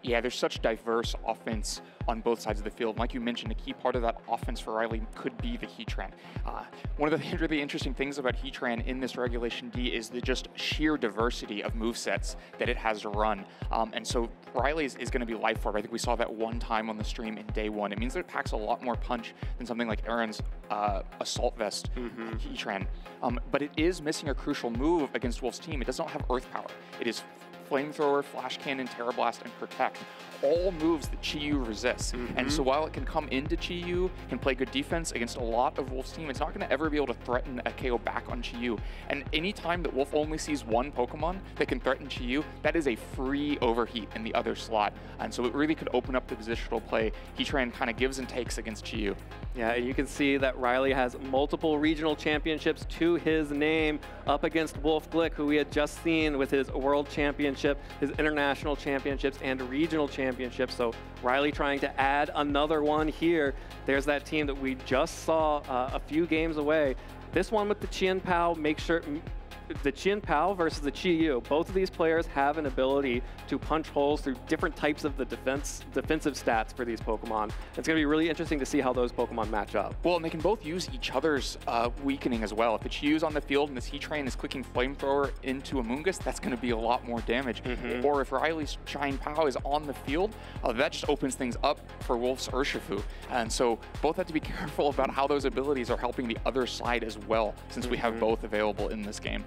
Yeah, there's such diverse offense on both sides of the field. Like you mentioned, a key part of that offense for Riley could be the Heatran. One of the really interesting things about Heatran in this Regulation D is the just sheer diversity of movesets that it has to run. And so Riley is going to be life orb. I think we saw that one time on the stream in day one. It means that it packs a lot more punch than something like Aaron's Assault Vest Heatran. But it is missing a crucial move against Wolf's team. It does not have Earth Power. It is Flamethrower, Flash Cannon, Terra Blast, and Protect. All moves that Chi-Yu resists. And so while it can come into Chi-Yu, can play good defense against a lot of Wolf's team, it's not going to ever be able to threaten a KO back on Chi-Yu. And anytime that Wolf only sees one Pokemon that can threaten Chi-Yu, that is a free overheat in the other slot. And so it really could open up the positional play. Heatran kind of gives and takes against Chi-Yu. Yeah, and you can see that Riley has multiple regional championships to his name up against Wolf Glick, who we had just seen with his World Championship, his International Championships, and Regional Championships. So Riley trying to add another one here. There's that team that we just saw a few games away. This one with the Chien-Pao, make sure the Chien-Pao versus the Chi-Yu, both of these players have an ability to punch holes through different types of the defensive stats for these Pokemon. It's going to be really interesting to see how those Pokemon match up. Well, and they can both use each other's weakening as well. If the Chi-Yu's on the field and this Heatran is clicking Flamethrower into Amoonguss, that's going to be a lot more damage. Or if Riley's Chien-Pao is on the field, that just opens things up for Wolf's Urshifu. And so both have to be careful about how those abilities are helping the other side as well, since we have both available in this game.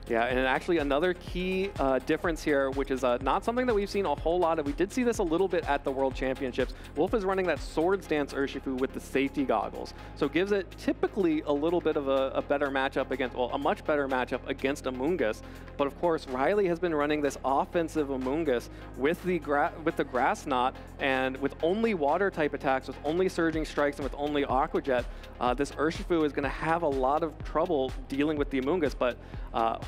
Yeah, and actually another key difference here, which is not something that we've seen a whole lot of. We did see this a little bit at the World Championships. Wolf is running that Swords Dance Urshifu with the safety goggles. So gives it typically a little bit of a better matchup against, well, a much better matchup against Amoonguss. But of course, Riley has been running this offensive Amoonguss with the Grass Knot and with only water type attacks, with only Surging Strikes, and with only Aqua Jet. This Urshifu is going to have a lot of trouble dealing with the Amoonguss, but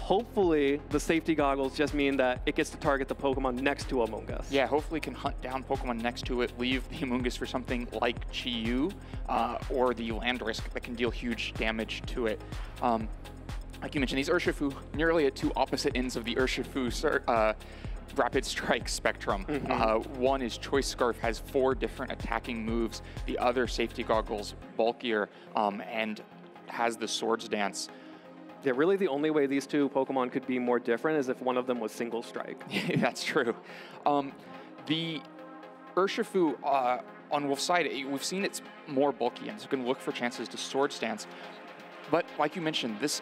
hopefully the safety goggles just mean that it gets to target the Pokemon next to Amoonguss. Yeah, hopefully it can hunt down Pokemon next to it, leave the Amoonguss for something like Chi-Yu or the Landorus that can deal huge damage to it. Like you mentioned, these Urshifu nearly at two opposite ends of the Urshifu Rapid Strike spectrum. One is Choice Scarf, has 4 different attacking moves. The other, Safety Goggles, bulkier, and has the Swords Dance. Yeah, really the only way these two Pokemon could be more different is if one of them was Single Strike. That's true. The Urshifu on Wolf's side, we've seen it's more bulky, and it's going to look for chances to Swords Dance. But like you mentioned, this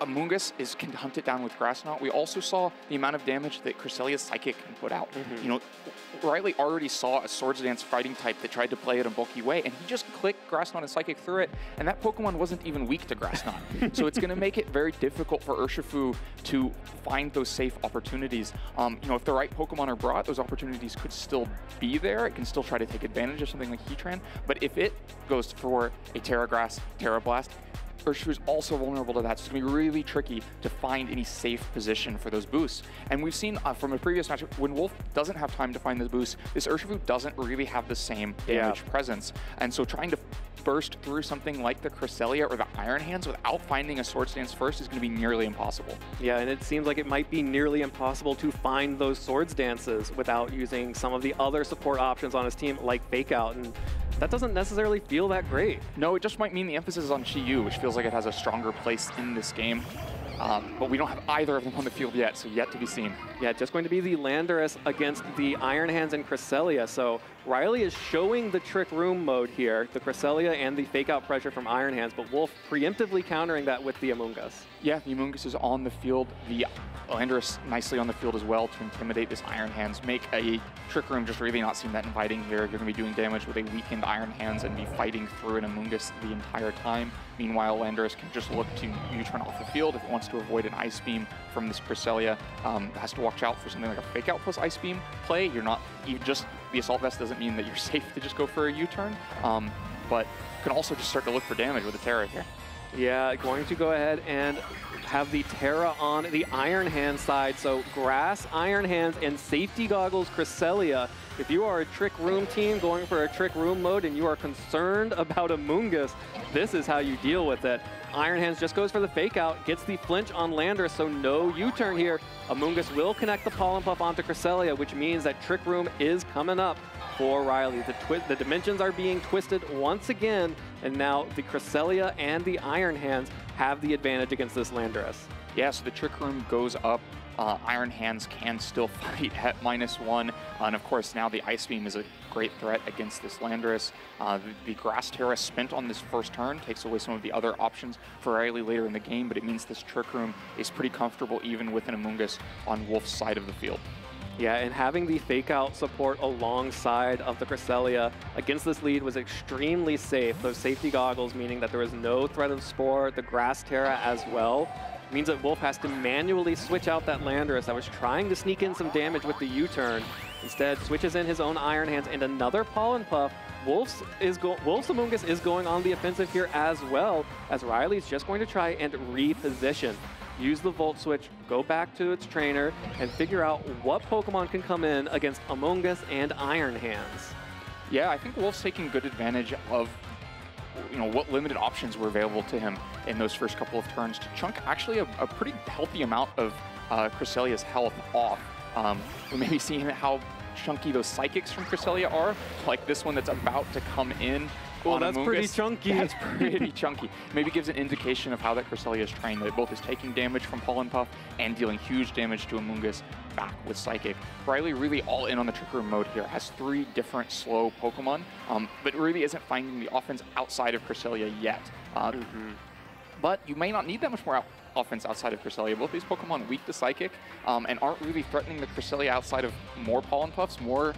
Amoonguss can hunt it down with Grass Knot. We also saw the amount of damage that Cresselia's Psychic can put out. You know, Riley already saw a Swords Dance fighting type that tried to play it in a bulky way, and he just clicked Grass Knot and Psychic through it, and that Pokemon wasn't even weak to Grass Knot. So it's going to make it very difficult for Urshifu to find those safe opportunities. You know, if the right Pokemon are brought, those opportunities could still be there. It can still try to take advantage of something like Heatran, but if it goes for a Terra Grass, Terra Blast, Urshifu is also vulnerable to that, so it's going to be really tricky to find any safe position for those boosts. And we've seen from a previous match, when Wolf doesn't have time to find the boost, this Urshifu doesn't really have the same damage presence. And so trying to burst through something like the Cresselia or the Iron Hands without finding a Swords Dance first is going to be nearly impossible. Yeah, and it seems like it might be nearly impossible to find those Swords Dances without using some of the other support options on his team, like Fake Out. And that doesn't necessarily feel that great. No, it just might mean the emphasis is on Chi-Yu, which feels like it has a stronger place in this game. But we don't have either of them on the field yet, so yet to be seen. Yeah, just going to be the Landorus against the Iron Hands and Cresselia. So Riley is showing the Trick Room mode here, the Cresselia and the Fake Out pressure from Iron Hands, but Wolf preemptively countering that with the Amoonguss. Yeah, the Amoonguss is on the field. The Landorus nicely on the field as well to intimidate this Iron Hands. Make a Trick Room just really not seem that inviting here. You're going to be doing damage with a weakened Iron Hands and be fighting through an Amoonguss the entire time. Meanwhile, Landorus can just look to U-turn off the field if it wants to avoid an Ice Beam from this Cresselia. Has to watch out for something like a Fake Out plus Ice Beam play. The Assault Vest doesn't mean that you're safe to just go for a U-turn, but can also just start to look for damage with a Terra here. Yeah, going to go ahead and have the Terra on the Iron Hand side. So Grass, Iron Hands, and Safety Goggles Cresselia. If you are a Trick Room team going for a Trick Room mode and you are concerned about Amoonguss, this is how you deal with it. Iron Hands just goes for the fake out, gets the flinch on Landorus, so no U-turn here. Amoonguss will connect the Pollen Puff onto Cresselia, which means that Trick Room is coming up for Riley. The dimensions are being twisted once again, and now the Cresselia and the Iron Hands have the advantage against this Landorus. Yeah, so the Trick Room goes up. Iron Hands can still fight at -1. And of course, now the Ice Beam is a great threat against this Landorus. The Grass Terra spent on this first turn takes away some of the other options for Riley later in the game, but it means this Trick Room is pretty comfortable even with an Amoonguss on Wolf's side of the field. Yeah, and having the fake out support alongside of the Cresselia against this lead was extremely safe. Those safety goggles meaning that there was no threat of Spore, the Grass Terra as well. Means that Wolf has to manually switch out that Landorus that was trying to sneak in some damage with the U-turn. Instead, switches in his own Iron Hands and another Pollen Puff. Wolf's Amoonguss is going on the offensive here as well, as Riley's just going to try and reposition. Use the Volt Switch, go back to its trainer, and figure out what Pokemon can come in against Amoonguss and Iron Hands. Yeah, I think Wolf's taking good advantage of what limited options were available to him in those first couple of turns to chunk actually a pretty healthy amount of Cresselia's health off. We may be seeing how chunky those Psychics from Cresselia are, like this one that's about to come in. Oh, that's pretty chunky. That's pretty chunky. Maybe gives an indication of how that Cresselia is trained, that it both is taking damage from Pollen Puff and dealing huge damage to Amoonguss back with Psychic. Riley really all in on the Trick Room mode here, has 3 different slow Pokemon, but really isn't finding the offense outside of Cresselia yet. But you may not need that much more offense outside of Cresselia. Both these Pokemon weak to Psychic and aren't really threatening the Cresselia outside of more Pollen Puffs, more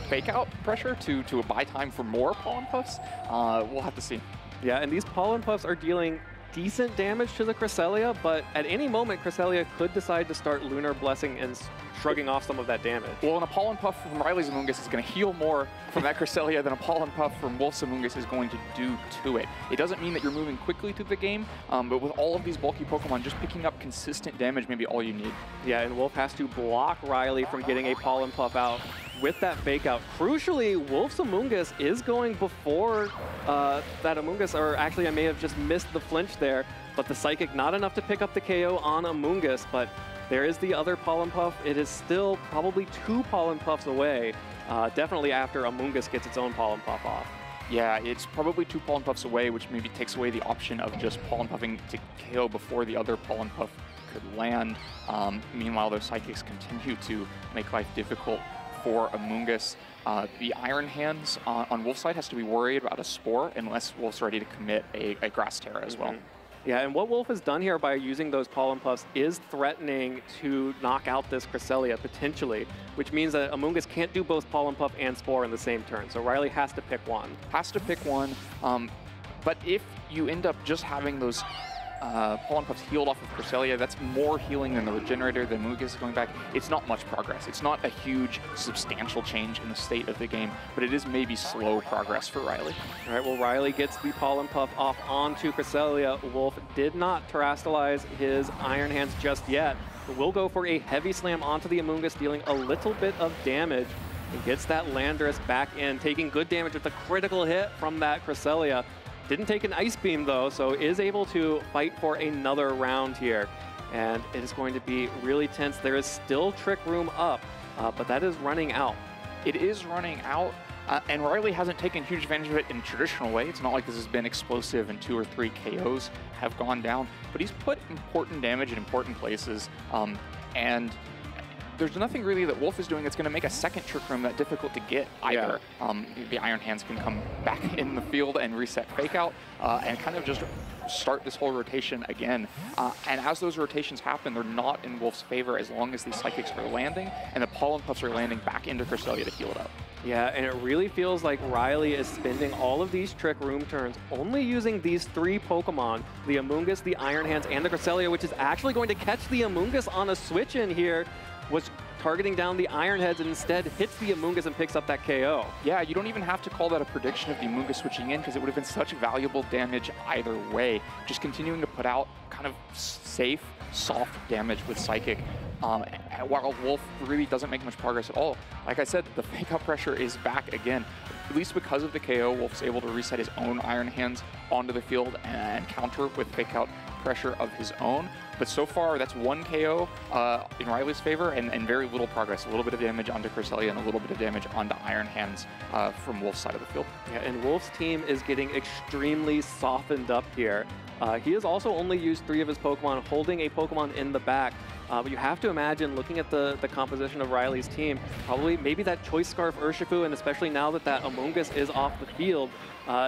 fake out pressure to buy time for more Pollen Puffs. We'll have to see. Yeah, and these Pollen Puffs are dealing decent damage to the Cresselia, but at any moment, Cresselia could decide to start Lunar Blessing and shrugging off some of that damage. Well, and a Pollen Puff from Riley's Amoonguss is going to heal more from that Cresselia than a Pollen Puff from Wolf's Amoonguss is going to do to it. It doesn't mean that you're moving quickly through the game, but with all of these bulky Pokemon, just picking up consistent damage may be all you need. Yeah, and Wolf has to block Riley from getting a Pollen Puff out with that fake out. Crucially, Wolf's Amoonguss is going before that Amoonguss, or actually I may have just missed the flinch there, but the Psychic not enough to pick up the KO on Amoonguss, but there is the other Pollen Puff. It is still probably 2 Pollen Puffs away, definitely after Amoonguss gets its own Pollen Puff off. Yeah, it's probably 2 Pollen Puffs away, which maybe takes away the option of just Pollen Puffing to KO before the other Pollen Puff could land. Meanwhile, those Psychics continue to make life difficult for Amoonguss. The Iron Hands on Wolf's side has to be worried about a Spore unless Wolf's ready to commit a Grass Terra as well. Yeah, and what Wolf has done here by using those Pollen Puffs is threatening to knock out this Cresselia, potentially, which means that Amoonguss can't do both Pollen Puff and Spore in the same turn, so Riley has to pick one. Has to pick one, but if you end up just having those Pollen Puffs healed off of Cresselia, that's more healing than the Regenerator, than Amoonguss is going back. It's not much progress. It's not a huge, substantial change in the state of the game, but it is maybe slow progress for Riley. All right, well, Riley gets the Pollen Puff off onto Cresselia. Wolf did not terrestrialize his Iron Hands just yet, but will go for a Heavy Slam onto the Amoonguss, dealing a little bit of damage, and gets that Landorus back in, taking good damage with a critical hit from that Cresselia. Didn't take an Ice Beam, though, so is able to fight for another round here. And it is going to be really tense. There is still Trick Room up, but that is running out. It is running out, and Riley hasn't taken huge advantage of it in a traditional way. It's not like this has been explosive and 2 or 3 KOs have gone down, but he's put important damage in important places, and there's nothing really that Wolf is doing that's going to make a second Trick Room that difficult to get either. Yeah. The Iron Hands can come back in the field and reset Fake Out and kind of just start this whole rotation again. And as those rotations happen, they're not in Wolf's favor as long as these Psychics are landing and the Pollen Puffs are landing back into Cresselia to heal it up. Yeah, and it really feels like Riley is spending all of these Trick Room turns only using these 3 Pokemon, the Amoonguss, the Iron Hands, and the Cresselia, which is actually going to catch the Amoonguss on a switch in here. Was targeting down the Iron Heads and instead hits the Amoonguss and picks up that KO. Yeah, you don't even have to call that a prediction of the Amoonguss switching in, because it would have been such valuable damage either way. Just continuing to put out kind of safe, soft damage with Psychic, while Wolf really doesn't make much progress at all. Like I said, the fake out pressure is back again. At least because of the KO, Wolf's able to reset his own Iron Hands onto the field and counter with fake out pressure of his own. But so far, that's one KO in Riley's favor and very little progress. A little bit of damage onto Cresselia and a little bit of damage onto Iron Hands from Wolf's side of the field. Yeah, and Wolf's team is getting extremely softened up here. He has also only used 3 of his Pokemon, holding a Pokemon in the back. But you have to imagine, looking at the composition of Riley's team, probably maybe that Choice Scarf Urshifu, and especially now that that Amoonguss is off the field,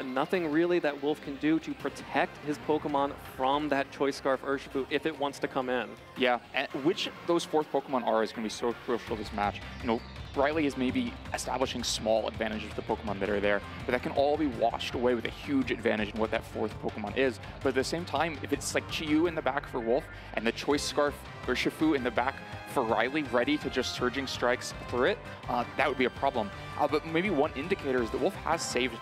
nothing really that Wolf can do to protect his Pokemon from that Choice Scarf Urshifu if it wants to come in. Yeah, and which those 4th Pokemon are is going to be so crucial this match. You know, Riley is maybe establishing small advantages with the Pokemon that are there, but that can all be washed away with a huge advantage in what that 4th Pokemon is. But at the same time, if it's like Chi-Yu in the back for Wolf and the Choice Scarf Urshifu in the back for Riley, ready to just Surging Strikes through it, that would be a problem. But maybe one indicator is that Wolf has saved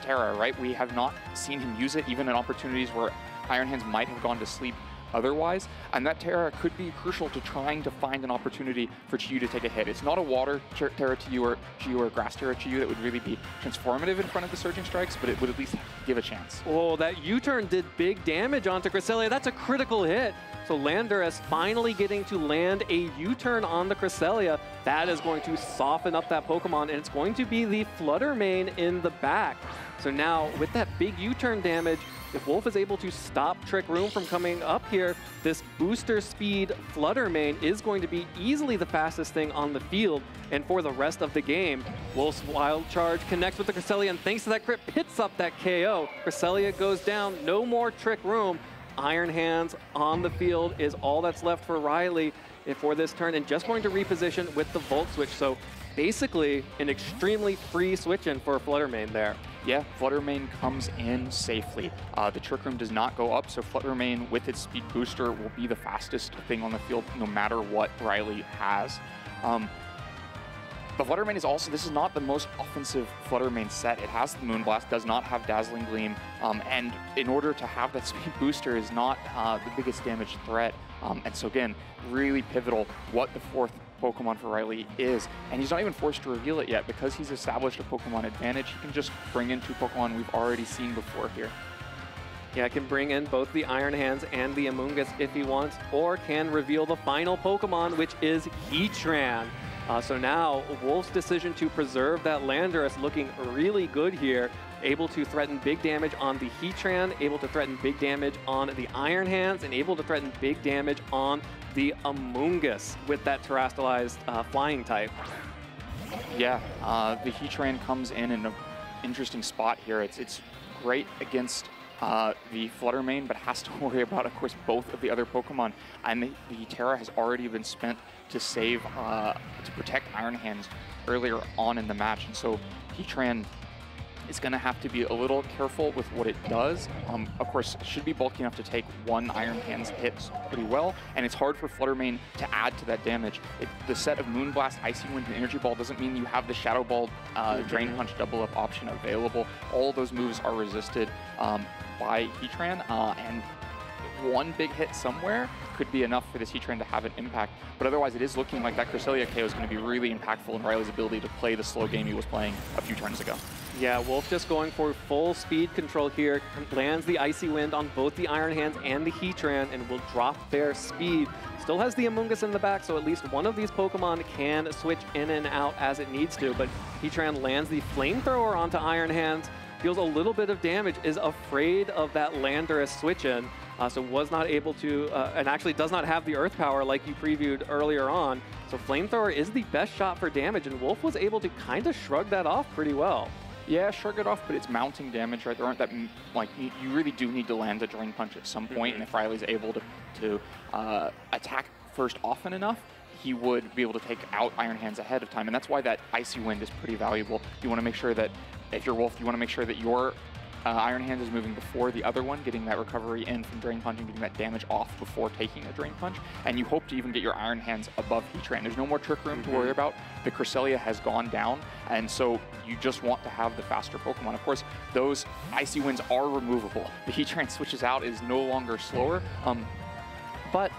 Terra, right? We have not seen him use it, even in opportunities where Iron Hands might have gone to sleep otherwise, and that Terra could be crucial to trying to find an opportunity for Chi-Yu to take a hit. It's not a Water Terra Chi-Yu or Grass Terra Chi-Yu that would really be transformative in front of the Surging Strikes, but it would at least give a chance. Oh, that U-turn did big damage onto Cresselia. That's a critical hit. So Landorus finally getting to land a U-turn on the Cresselia. That is going to soften up that Pokemon, and it's going to be the Flutter Mane in the back. So now, with that big U-turn damage, if Wolf is able to stop Trick Room from coming up here, this booster speed Flutter Mane is going to be easily the fastest thing on the field. And for the rest of the game, Wolf's Wild Charge connects with the Cresselia, and thanks to that crit, picks up that KO. Cresselia goes down, no more Trick Room. Iron Hands on the field is all that's left for Riley for this turn, and just going to reposition with the Volt Switch. So basically an extremely free switch in for Flutter Mane there. Yeah, Flutter Mane comes in safely. The Trick Room does not go up, so Flutter Mane with its speed booster will be the fastest thing on the field no matter what Riley has. The Flutter Mane is also, this is not the most offensive Flutter Mane set. It has the Moonblast, does not have Dazzling Gleam, and in order to have that speed booster is not the biggest damage threat. And so again, really pivotal what the 4th Pokemon for Riley is. And he's not even forced to reveal it yet because he's established a Pokemon advantage. He can just bring in 2 Pokemon we've already seen before here. Yeah, can bring in both the Iron Hands and the Amoonguss if he wants, or can reveal the final Pokemon, which is Heatran. So now, Wolf's decision to preserve that Landorus looking really good here. Able to threaten big damage on the Heatran, able to threaten big damage on the Iron Hands, and able to threaten big damage on the Amoonguss with that terrestrialized flying type. Yeah, the Heatran comes in an interesting spot here. It's great against the Flutter Mane, but has to worry about, of course, both of the other Pokemon. And the Terra has already been spent to save, to protect Iron Hands earlier on in the match. And so Heatran is going to have to be a little careful with what it does. Of course, it should be bulky enough to take 1 Iron Hands hit pretty well, and it's hard for Flutter Mane to add to that damage. The set of Moonblast, Icy Wind, and Energy Ball doesn't mean you have the Shadow Ball Drain Punch double up option available. All those moves are resisted by Heatran, and 1 big hit somewhere could be enough for this Heatran to have an impact. But otherwise, it is looking like that Cresselia KO is going to be really impactful in Riley's ability to play the slow game he was playing a few turns ago. Yeah, Wolf just going for full speed control here, lands the Icy Wind on both the Iron Hands and the Heatran, and will drop their speed. Still has the Amoonguss in the back, so at least one of these Pokemon can switch in and out as it needs to, but Heatran lands the Flamethrower onto Iron Hands, deals a little bit of damage, is afraid of that Landorus switch in, so was not able to, and actually does not have the Earth Power like you previewed earlier on. So Flamethrower is the best shot for damage, and Wolf was able to kind of shrug that off pretty well. Yeah, shrug it off, but it's mounting damage, right? There aren't that, like, you really do need to land a Drain Punch at some point, and if Riley's able to attack first often enough, he would be able to take out Iron Hands ahead of time, and that's why that Icy Wind is pretty valuable. You want to make sure that, if you're Wolf, you want to make sure that your Iron Hands is moving before the other one, getting that recovery in from Drain Punch and getting that damage off before taking a Drain Punch. And you hope to even get your Iron Hands above Heatran. There's no more Trick Room to worry about. The Cresselia has gone down, and so you just want to have the faster Pokemon. Of course, those Icy Winds are removable. The Heatran switches out, is no longer slower, but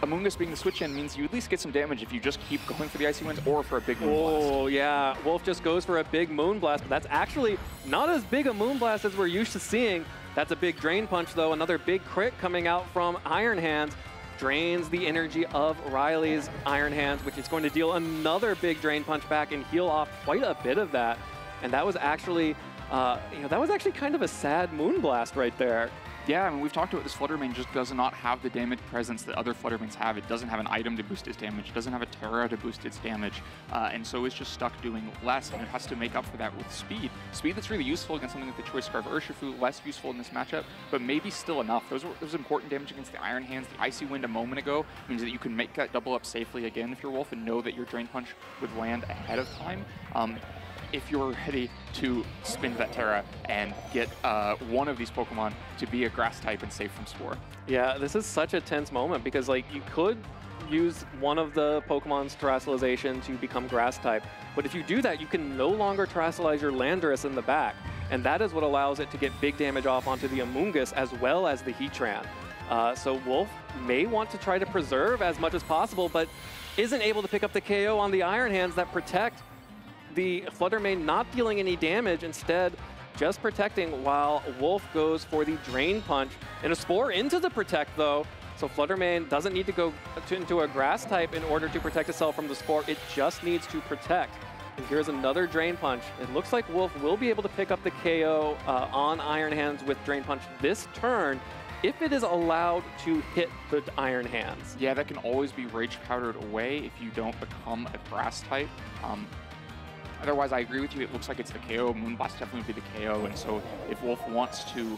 Amoonguss being the switch in means you at least get some damage if you just keep going for the Icy Winds or for a big Moonblast. Oh, yeah. Wolf just goes for a big Moonblast, but that's actually not as big a Moonblast as we're used to seeing. That's a big Drain Punch, though. Another big crit coming out from Iron Hands. Drains the energy of Riley's Iron Hands, which is going to deal another big Drain Punch back and heal off quite a bit of that. And that was actually, that was actually kind of a sad Moonblast right there. Yeah, I mean, we've talked about this Flutter Mane just does not have the damage presence that other Flutter Manes have. It doesn't have an item to boost its damage. It doesn't have a Terra to boost its damage. And so it's just stuck doing less, and it has to make up for that with speed. Speed that's really useful against something like the Choice Scarf Urshifu, less useful in this matchup, but maybe still enough. Those important damage against the Iron Hands. The Icy Wind a moment ago means that you can make that double up safely again if you're Wolf and know that your Drain Punch would land ahead of time. If you're ready to spin that Terra and get one of these Pokemon to be a Grass type and safe from Spore. Yeah, this is such a tense moment because, like, you could use one of the Pokemon's Terrestrialization to become Grass type, but if you do that, you can no longer Terrestrialize your Landorus in the back, and that is what allows it to get big damage off onto the Amoonguss as well as the Heatran. So Wolf may want to try to preserve as much as possible, but isn't able to pick up the KO on the Iron Hands that protect the Flutter Mane, not dealing any damage, instead just protecting while Wolf goes for the Drain Punch. And a Spore into the Protect, though, so Flutter Mane doesn't need to go into a Grass type in order to protect itself from the Spore. It just needs to protect. And here's another Drain Punch. It looks like Wolf will be able to pick up the KO on Iron Hands with Drain Punch this turn, if it is allowed to hit the Iron Hands. Yeah, that can always be Rage Powdered away if you don't become a Grass type. Otherwise, I agree with you. It looks like it's the KO. Moonblast definitely would be the KO. And so if Wolf wants to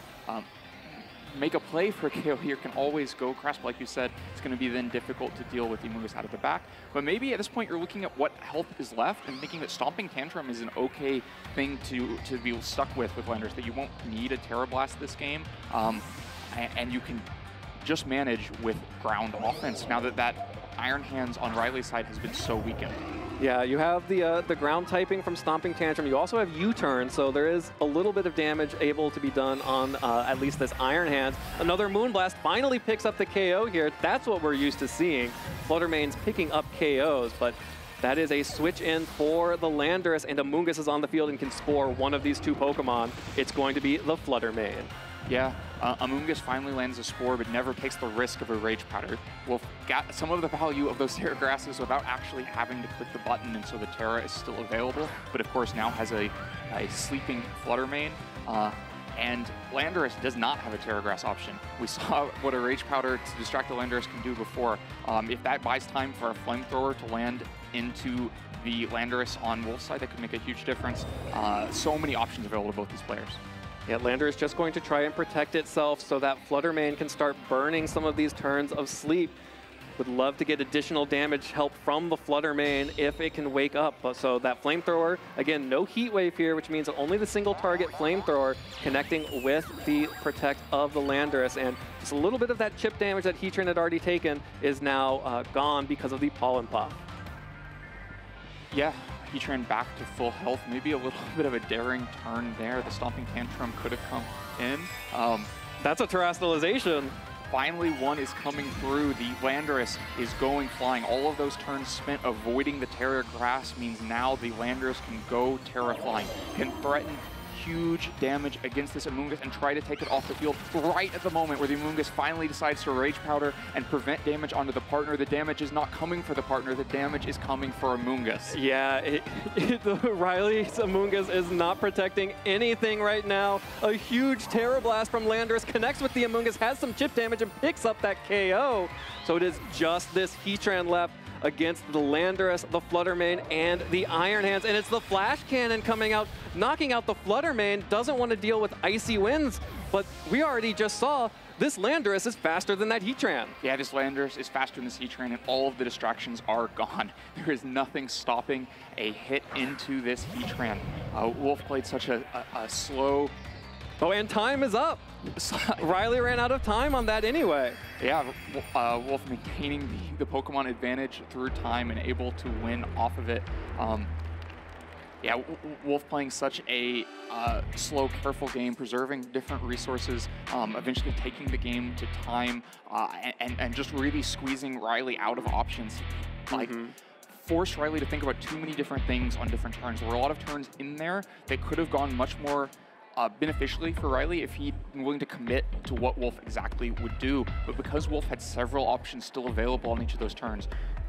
make a play for a KO here, can always go Grass. But like you said, it's going to be then difficult to deal with the Amoonguss out of the back. But maybe at this point, you're looking at what health is left and thinking that Stomping Tantrum is an okay thing to be stuck with Landorus, that you won't need a Terra Blast this game. And you can just manage with ground offense now that Iron Hands on Riley's side has been so weakened. Yeah, you have the ground typing from Stomping Tantrum. You also have U-Turn, so there is a little bit of damage able to be done on at least this Iron Hands. Another Moonblast finally picks up the KO here. That's what we're used to seeing. Flutter Mane's picking up KOs, but that is a switch in for the Landorus, and Amoonguss is on the field and can Spore one of these two Pokemon. It's going to be the Flutter Mane. Yeah, Amoonguss finally lands a Spore, but never takes the risk of a Rage Powder. Wolf got some of the value of those Terra Grasses without actually having to click the button, and so the Terra is still available, but of course now has a sleeping Flutter Mane. And Landorus does not have a Terra Grass option. We saw what a Rage Powder to distract the Landorus can do before. If that buys time for a Flamethrower to land into the Landorus on Wolf's side, that could make a huge difference. So many options available to both these players. Yeah, Landorus just going to try and protect itself so that Flutter Mane can start burning some of these turns of sleep. Would love to get additional damage help from the Flutter Mane if it can wake up. So that Flamethrower, again, no Heat Wave here, which means only the single target Flamethrower connecting with the Protect of the Landorus. And just a little bit of that chip damage that Heatran had already taken is now gone because of the Pollen Puff. Yeah, Heatran back to full health. Maybe a little bit of a daring turn there. The Stomping Tantrum could have come in. That's a Terrestrialization. Finally, one is coming through. The Landorus is going flying. All of those turns spent avoiding the Terra Grass means now the Landorus can go Terra flying, can threaten huge damage against this Amoonguss and try to take it off the field right at the moment where the Amoonguss finally decides to Rage Powder and prevent damage onto the partner. The damage is not coming for the partner. The damage is coming for Amoonguss. Yeah, Riley's Amoonguss is not protecting anything right now. A huge Terra Blast from Landorus connects with the Amoonguss, has some chip damage, and picks up that KO. So it is just this Heatran left against the Landorus, the Flutter Mane, and the Iron Hands. And it's the Flash Cannon coming out, knocking out the Flutter Mane. Doesn't want to deal with Icy Winds, but we already just saw this Landorus is faster than that Heatran. Yeah, this Landorus is faster than this Heatran, and all of the distractions are gone. There is nothing stopping a hit into this Heatran. Wolf played such a slow Oh, and time is up. Riley ran out of time on that anyway. Yeah, Wolf maintaining the Pokemon advantage through time and able to win off of it. Yeah, Wolf playing such a slow, careful game, preserving different resources, eventually taking the game to time, and just really squeezing Riley out of options. Like, force Riley to think about too many different things on different turns. There were a lot of turns in there that could have gone much more beneficially for Riley if he'd been willing to commit to what Wolf exactly would do. But because Wolf had several options still available on each of those turns,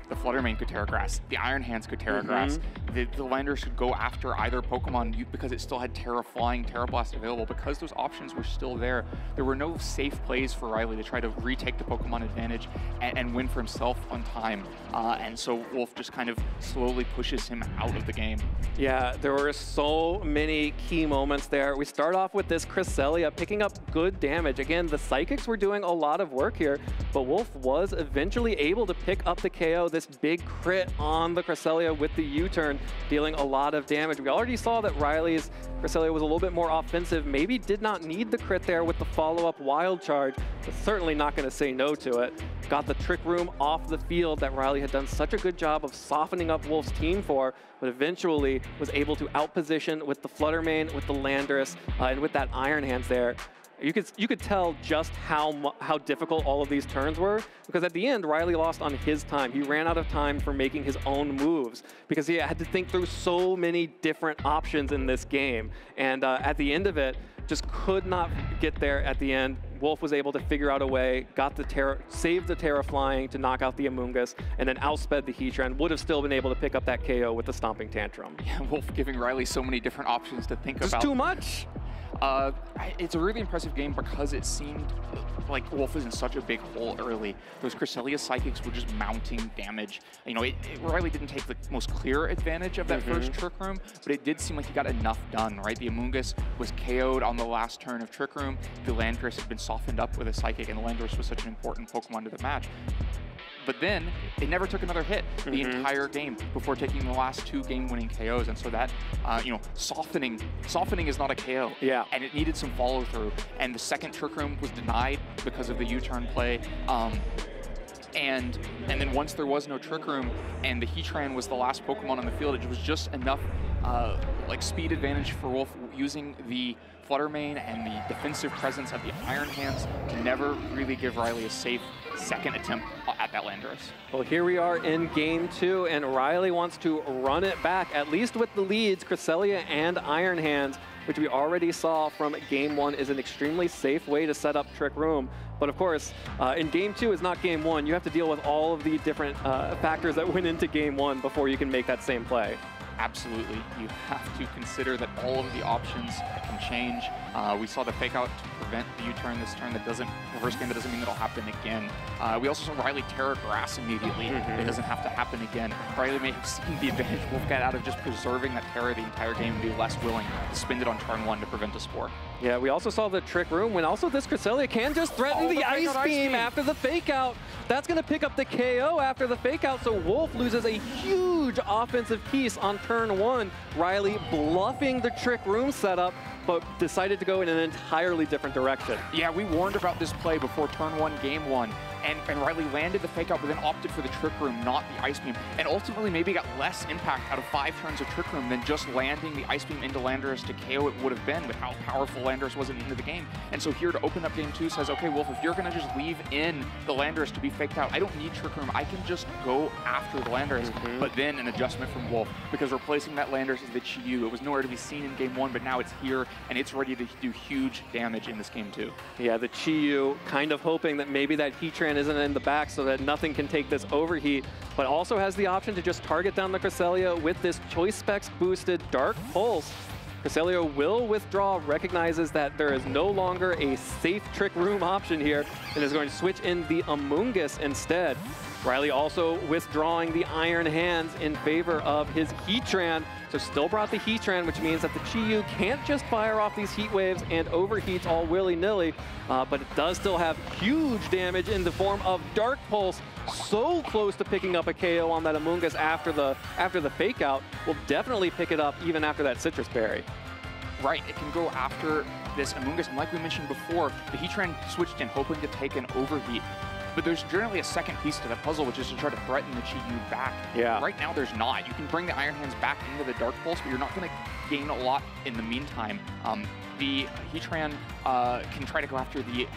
the Flutter Mane could Terra Grass, the Iron Hands could Terra Grass, the Landorus could go after either Pokemon because it still had Terra Flying, Terra Blast available. Because those options were still there, there were no safe plays for Riley to try to retake the Pokemon advantage and win for himself on time. And so Wolf just kind of slowly pushes him out of the game. Yeah, there were so many key moments there. We start off with this Cresselia picking up good damage. Again, the Psychics were doing a lot of work here, but Wolf was eventually able to pick up the KO. This big crit on the Cresselia with the U-turn, dealing a lot of damage. We already saw that Riley's Cresselia was a little bit more offensive, maybe did not need the crit there with the follow-up Wild Charge, but certainly not going to say no to it. Got the Trick Room off the field that Riley had done such a good job of softening up Wolf's team for, but eventually was able to outposition with the Flutter Mane, with the Landorus, and with that Iron Hands there. You could tell just how difficult all of these turns were, because at the end, Riley lost on his time. He ran out of time for making his own moves because he had to think through so many different options in this game. And at the end of it, just could not get there at the end. Wolf was able to figure out a way, got the saved the Terra Flying to knock out the Amoonguss, and then outsped the Heatran. Would have still been able to pick up that KO with the Stomping Tantrum. Yeah, Wolf giving Riley so many different options to think about. Just too much. It's a really impressive game because it seemed like Wolf was in such a big hole early. Those Cresselia Psychics were just mounting damage. You know, Riley didn't take the most clear advantage of that first Trick Room, but it did seem like he got enough done, right? The Amoonguss was KO'd on the last turn of Trick Room. The Landorus had been softened up with a Psychic, and the Landorus was such an important Pokemon to the match. But then they never took another hit the entire game before taking the last 2 game-winning KOs, and so that, you know, softening is not a KO. Yeah. And it needed some follow-through. And the second Trick Room was denied because of the U-turn play. And then once there was no Trick Room and the Heatran was the last Pokemon on the field, it was just enough like speed advantage for Wolf using the Flutter Mane and the defensive presence of the Iron Hands to never really give Riley a safe second attempt at that Landorus. Well, here we are in game 2, and Riley wants to run it back, at least with the leads, Cresselia and Iron Hands, which we already saw from game 1 is an extremely safe way to set up Trick Room. But of course, in game 2 is not game 1. You have to deal with all of the different factors that went into game 1 before you can make that same play. Absolutely. You have to consider that all of the options can change. We saw the fake out to prevent the U-turn this turn. That doesn't, reverse game, that doesn't mean it'll happen again. We also saw Riley Terra Grass immediately. It doesn't have to happen again. Riley may have seen the advantage Wolf got out of just preserving that Terra the entire game and be less willing to spend it on turn 1 to prevent a Spore. Yeah, we also saw the Trick Room when also this Cresselia can just threaten the Ice Beam after the fake out. That's going to pick up the KO after the fake out, so Wolf loses a huge offensive piece on turn 1. Riley bluffing the Trick Room setup, but decided to go in an entirely different direction. Yeah, we warned about this play before turn 1, game 1. And Riley landed the fake out, but then opted for the Trick Room, not the Ice Beam. And ultimately maybe got less impact out of 5 turns of Trick Room than just landing the Ice Beam into Landorus to KO it would have been with how powerful Landorus was at the end of the game. And so here to open up game 2 says, okay, Wolf, if you're going to just leave in the Landorus to be faked out, I don't need Trick Room. I can just go after the Landorus. But then an adjustment from Wolf, because replacing that Landorus is the Chi-Yu. It was nowhere to be seen in game 1, but now it's here, and it's ready to do huge damage in this game 2. Yeah, the Chi-Yu kind of hoping that maybe that Heatran isn't in the back so that nothing can take this overheat, but also has the option to just target down the Cresselia with this Choice Specs boosted Dark Pulse. Cresselia will withdraw, recognizes that there is no longer a safe Trick Room option here, and is going to switch in the Amoonguss instead. Riley also withdrawing the Iron Hands in favor of his Heatran. So still brought the Heatran, which means that the Chi-Yu can't just fire off these heat waves and overheats all willy-nilly, but it does still have huge damage in the form of Dark Pulse. So close to picking up a KO on that Amoonguss after the fake out. Will definitely pick it up even after that Citrus Berry. Right, it can go after this Amoonguss, and like we mentioned before, the Heatran switched in hoping to take an overheat. But there's generally a second piece to that puzzle, which is to try to threaten the Chi-Yu back. Yeah. Right now, there's not. You can bring the Iron Hands back into the Dark Pulse, but you're not going to gain a lot in the meantime. The Heatran can try to go after the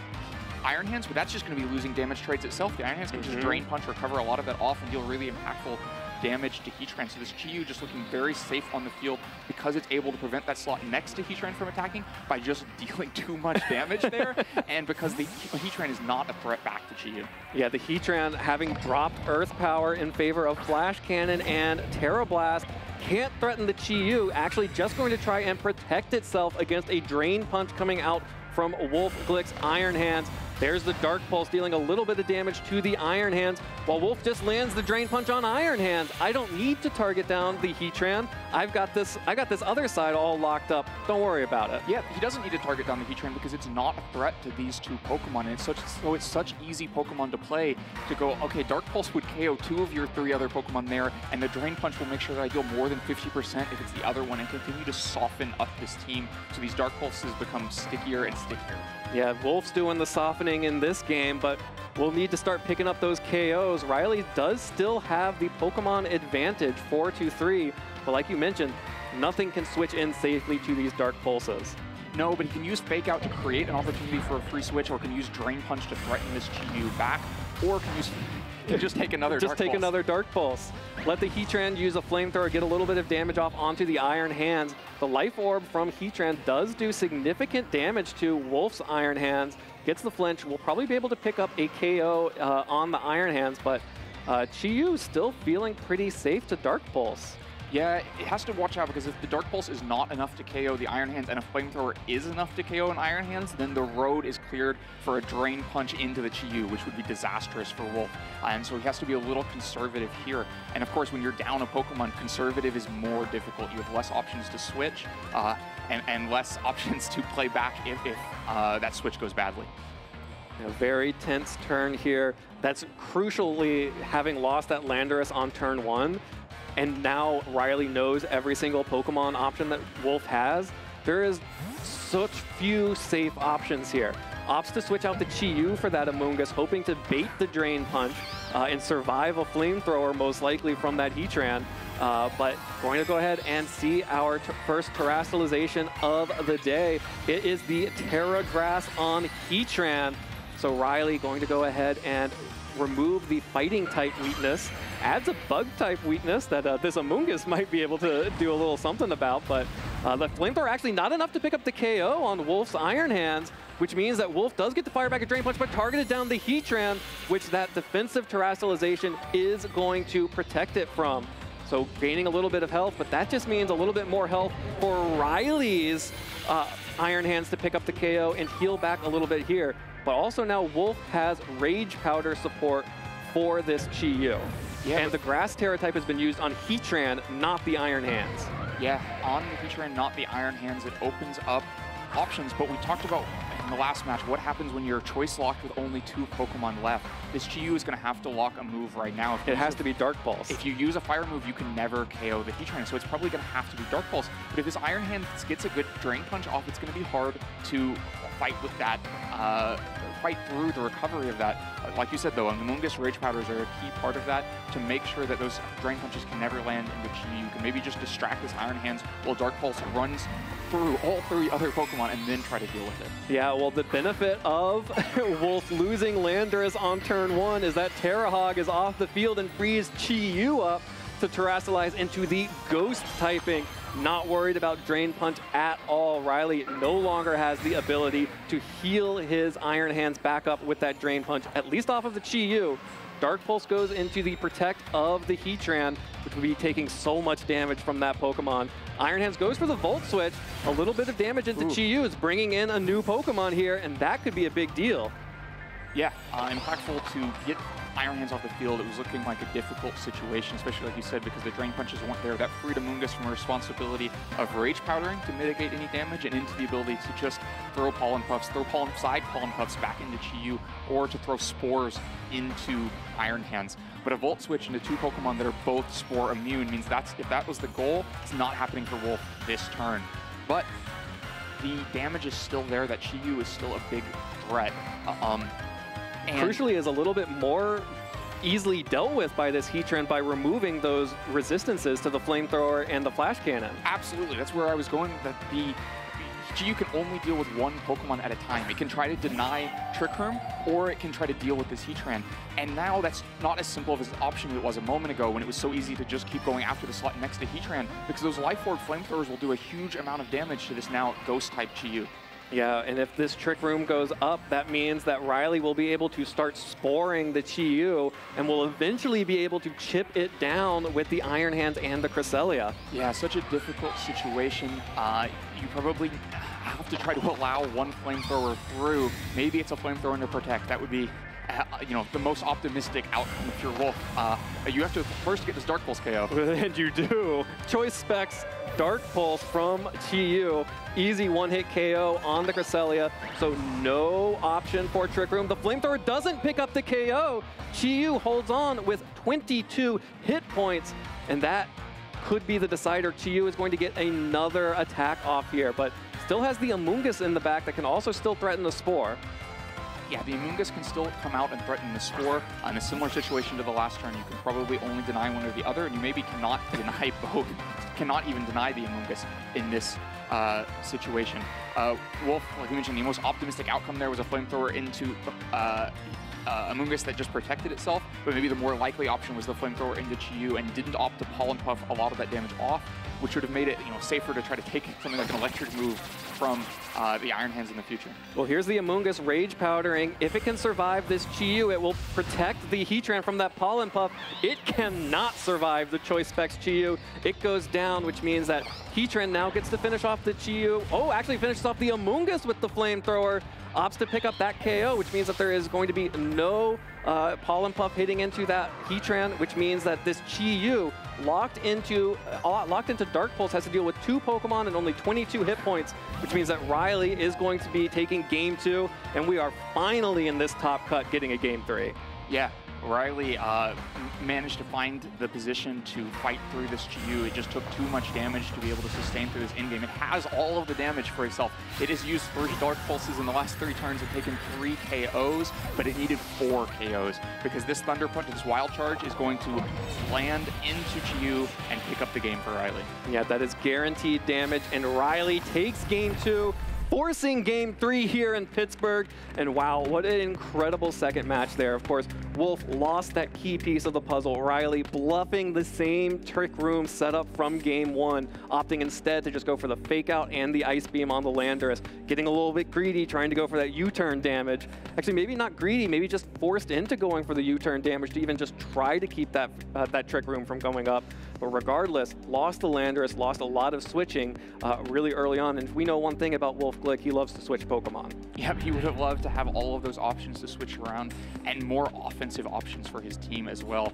Iron Hands, but that's just going to be losing damage trades itself. The Iron Hands can just Drain Punch, recover a lot of that off, and deal really impactful damage to Heatran. So this Chi-Yu just looking very safe on the field because it's able to prevent that slot next to Heatran from attacking by just dealing too much damage there, and because the Heatran is not a threat back to Chi-Yu. Yeah, the Heatran having dropped Earth Power in favor of Flash Cannon and Terra Blast can't threaten the Chi-Yu, actually just going to try and protect itself against a Drain Punch coming out from Wolf Glick's Iron Hands. There's the Dark Pulse dealing a little bit of damage to the Iron Hands, while Wolf just lands the Drain Punch on Iron Hands. I don't need to target down the Heatran. I got this other side all locked up. Don't worry about it. Yeah, he doesn't need to target down the Heatran because it's not a threat to these two Pokemon. And it's such easy Pokemon to play to go, okay, Dark Pulse would KO 2 of your 3 other Pokemon there, and the Drain Punch will make sure that I deal more than 50% if it's the other one, and continue to soften up this team so these Dark Pulses become stickier and stickier. Yeah, Wolf's doing the softening in this game, but we'll need to start picking up those KOs. Riley does still have the Pokemon advantage, 4-3, but like you mentioned, nothing can switch in safely to these Dark Pulses. No, but he can use Fake Out to create an opportunity for a free switch, or can use Drain Punch to threaten this Chi-Yu back, or can just take another Dark Pulse. Another Dark Pulse. Let the Heatran use a Flamethrower, get a little bit of damage off onto the Iron Hands. The Life Orb from Heatran does do significant damage to Wolf's Iron Hands. Gets the flinch. We'll probably be able to pick up a KO on the Iron Hands, but Chi-Yu still feeling pretty safe to Dark Pulse. Yeah, it has to watch out, because if the Dark Pulse is not enough to KO the Iron Hands and a Flamethrower is enough to KO an Iron Hands, then the road is cleared for a Drain Punch into the Chi-Yu, which would be disastrous for Wolf. And so he has to be a little conservative here. And of course, when you're down a Pokemon, conservative is more difficult. You have less options to switch and less options to play back if that switch goes badly. A very tense turn here. That's crucially having lost that Landorus on turn 1. And now Riley knows every single Pokemon option that Wolf has. There is such few safe options here. Opts to switch out the Chi-Yu for that Amoonguss, hoping to bait the Drain Punch and survive a Flamethrower, most likely from that Heatran. But going to go ahead and see our first Terastallization of the day. It is the Terra Grass on Heatran. So Riley going to go ahead and remove the Fighting type weakness, adds a Bug type weakness that this Amoonguss might be able to do a little something about, but the Flamethrower actually not enough to pick up the KO on Wolf's Iron Hands, which means that Wolf does get to fire back a Drain Punch, but targeted down the Heatran, which that defensive Terastallization is going to protect it from. So gaining a little bit of health, but that just means a little bit more health for Riley's Iron Hands to pick up the KO and heal back a little bit here. But also now Wolf has Rage Powder support for this Chi-Yu. Yeah, and the Grass Terra type has been used on Heatran, not the Iron Hands. Yeah, on the Heatran, not the Iron Hands. It opens up options, but we talked about in the last match what happens when you're choice locked with only 2 Pokemon left. This Chi-Yu is going to have to lock a move right now. It has to be Dark Pulse. If you use a Fire move, you can never KO the Heatran, so it's probably going to have to be Dark Pulse. But if this Iron Hands gets a good Drain Punch off, it's going to be hard to fight with that, fight through the recovery of that. Like you said, though, Amoonguss Rage Powders are a key part of that to make sure that those Drain Punches can never land in the Chi-Yu. You can maybe just distract this Iron Hands while Dark Pulse runs through all 3 other Pokemon and then try to deal with it. Yeah, well, the benefit of Wolf losing Landorus on turn 1 is that Terrahog is off the field and frees Chi-Yu up to Terastallize into the Ghost typing. Not worried about Drain Punch at all. Riley no longer has the ability to heal his Iron Hands back up with that Drain Punch, at least off of the Chi-Yu. Dark Pulse goes into the Protect of the Heatran, which will be taking so much damage from that Pokemon. Iron Hands goes for the Volt Switch. A little bit of damage into Chi-Yu is bringing in a new Pokemon here, and that could be a big deal. Yeah, impactful to get Iron Hands off the field. It was looking like a difficult situation, especially like you said, because the Drain Punches weren't there. That freed Amoonguss from a responsibility of Rage Powdering to mitigate any damage, and into the ability to just throw Pollen Puffs, side Pollen Puffs back into Chi-Yu, or to throw Spores into Iron Hands. But a Volt Switch into 2 Pokemon that are both Spore immune means if that was the goal, it's not happening for Wolf this turn. But the damage is still there, that Chi-Yu is still a big threat. And Crucially, is a little bit more easily dealt with by this Heatran by removing those resistances to the flamethrower and the flash cannon. absolutely, that's where I was going, that the Chi-Yu can only deal with one Pokemon at a time. It can try to deny Trick Room, or it can try to deal with this Heatran. And now that's not as simple of an option as it was a moment ago when it was so easy to just keep going after the slot next to Heatran, because those Life Orb Flamethrowers will do a huge amount of damage to this now Ghost-type Chi-Yu. Yeah, and if this Trick Room goes up, that means that Riley will be able to start sporing the Chi-Yu and will eventually be able to chip it down with the Iron Hands and the Cresselia. Yeah, such a difficult situation. You probably have to try to allow one Flamethrower through. Maybe it's a Flamethrower to protect. That would be, you know, the most optimistic outcome if you're Wolf. You have to first get this Dark Pulse KO. And you do. Choice Specs, Dark Pulse from Chi-Yu. Easy one-hit KO on the Cresselia, so no option for Trick Room. The Flamethrower doesn't pick up the KO. Chi-Yu holds on with 22 hit points, and that could be the decider. Chi-Yu is going to get another attack off here, but still has the Amoonguss in the back that can also still threaten the Spore. Yeah, the Amoonguss can still come out and threaten the Spore. In a similar situation to the last turn, you can probably only deny one or the other, and you maybe cannot deny both. Cannot even deny the Amoonguss in this situation. Wolf, like we mentioned, the most optimistic outcome there was a Flamethrower into Amoonguss that just protected itself, but maybe the more likely option was the Flamethrower into Chi-Yu and didn't opt to Pollen Puff a lot of that damage off, which would have made it, you know, safer to try to take something like an electric move from the Iron Hands in the future. Well, here's the Amoonguss Rage Powdering. If it can survive this Chi-Yu, it will protect the Heatran from that Pollen Puff. It cannot survive the Choice Specs Chi-Yu. It goes down, which means that Heatran now gets to finish off the Chi-Yu. Oh, actually finishes off the Amoonguss with the Flamethrower. Opts to pick up that KO, which means that there is going to be no Pollen Puff hitting into that Heatran, which means that this Chi-Yu locked into Dark Pulse has to deal with 2 Pokemon and only 22 hit points, which means that Riley is going to be taking Game 2, and we are finally in this top cut getting a Game 3. Yeah, Riley managed to find the position to fight through this Chi-Yu. It just took too much damage to be able to sustain through this in-game. It has all of the damage for itself. It has used 3 Dark Pulses in the last 3 turns and taken 3 KOs, but it needed 4 KOs because this Thunder Punch, this Wild Charge, is going to land into Chi-Yu and pick up the game for Riley. Yeah, that is guaranteed damage, and Riley takes Game 2. Forcing Game 3 here in Pittsburgh. And wow, what an incredible second match there. Of course, Wolf lost that key piece of the puzzle. Riley bluffing the same Trick Room setup from Game 1, opting instead to just go for the Fake Out and the Ice Beam on the Landorus, getting a little bit greedy, trying to go for that U-turn damage. Actually, maybe not greedy, maybe just forced into going for the U-turn damage to even just try to keep that, that Trick Room from going up. But regardless, lost the Landorus, lost a lot of switching really early on. And we know one thing about Wolf Glick, he loves to switch Pokemon. Yep, he would have loved to have all of those options to switch around and more offensive options for his team as well.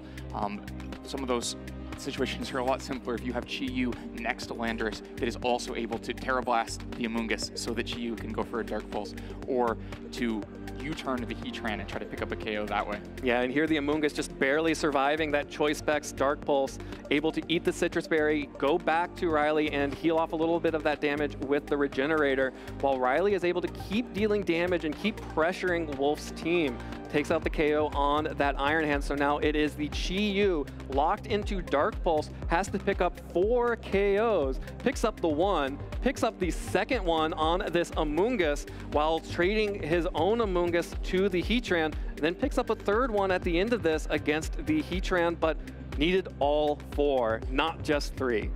Some of those situations are a lot simpler if you have Chi-Yu next to Landorus that is also able to Terra Blast the Amoonguss so that Chi-Yu can go for a Dark Pulse, or to U-turn to the Heatran and try to pick up a KO that way. Yeah, and here the Amoonguss just barely surviving that Choice Specs Dark Pulse, able to eat the Citrus Berry, go back to Riley and heal off a little bit of that damage with the Regenerator, while Riley is able to keep dealing damage and keep pressuring Wolf's team. Takes out the KO on that Iron Hand, so now it is the Chi-Yu locked into Dark Pulse, has to pick up 4 KOs, picks up the 1, picks up the second one on this Amoonguss while trading his own Amoonguss to the Heatran, and then picks up a third one at the end of this against the Heatran, but needed all 4, not just 3.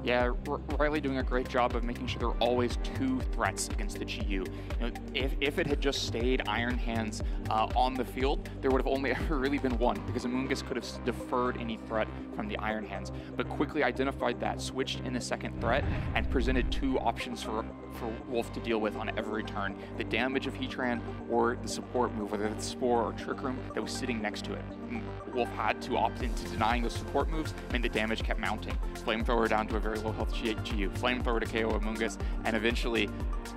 Yeah, Riley doing a great job of making sure there are always 2 threats against the Chi-Yu. You know, if it had just stayed Iron Hands on the field, there would have only ever really been 1, because Amoonguss could have deferred any threat from the Iron Hands, but quickly identified that, switched in a second threat, and presented 2 options for Wolf to deal with on every turn. The damage of Heatran or the support move, whether it's Spore or Trick Room, that was sitting next to it. Wolf had to opt into denying those support moves, and the damage kept mounting. Flamethrower down to a very low health Chi-Yu. Flamethrower to KO Amoonguss, and eventually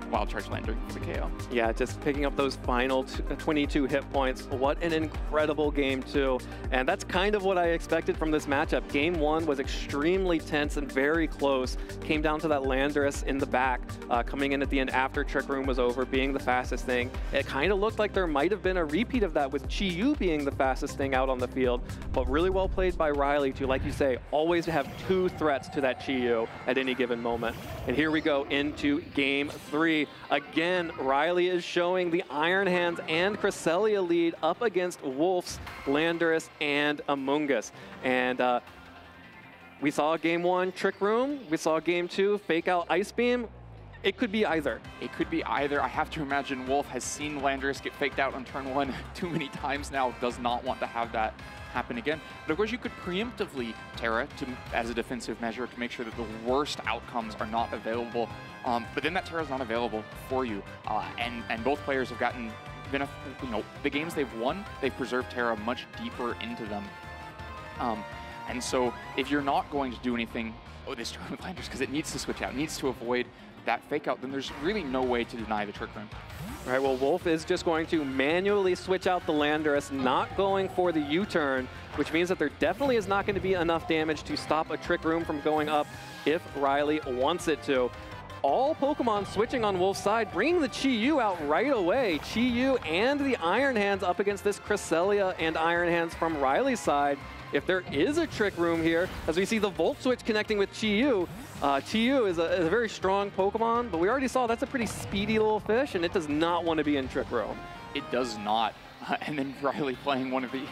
Wild Charge landing for the KO. Yeah, just picking up those final 22 hit points. What an incredible game, too. And that's kind of what I expected from this matchup. Game 1 was extremely tense and very close. Came down to that Landorus in the back, coming in at the end after Trick Room was over, being the fastest thing. It kind of looked like there might have been a repeat of that with Chi-Yu being the fastest thing out on the field, but really well played by Riley to, like you say, always have 2 threats to that Chi-Yu at any given moment. And here we go into Game 3. Again, Riley is showing the Iron Hands and Cresselia lead up against Wolf's, Landorus, and Amoonguss. And we saw Game 1 Trick Room. We saw Game 2 Fake Out Ice Beam. It could be either. It could be either. I have to imagine Wolf has seen Landorus get faked out on turn 1 too many times now, does not want to have that happen again. But of course you could preemptively Terra as a defensive measure to make sure that the worst outcomes are not available. But then that Terra is not available for you. And both players have gotten, the games they've won, they've preserved Terra much deeper into them. And so if you're not going to do anything this turn with Landorus, because it needs to switch out, needs to avoid that fake out, then there's really no way to deny the Trick Room. All right, well, Wolf is just going to manually switch out the Landorus, not going for the U-turn, which means that there definitely is not going to be enough damage to stop a Trick Room from going up if Riley wants it to. All Pokemon switching on Wolf's side, bringing the Chi-Yu out right away. Chi-Yu and the Iron Hands up against this Cresselia and Iron Hands from Riley's side. If there is a Trick Room here, as we see the Volt Switch connecting with Chi-Yu, Chi-Yu is a very strong Pokemon, but we already saw that's a pretty speedy little fish, and it does not want to be in Trick Room. It does not. And then Riley playing one of the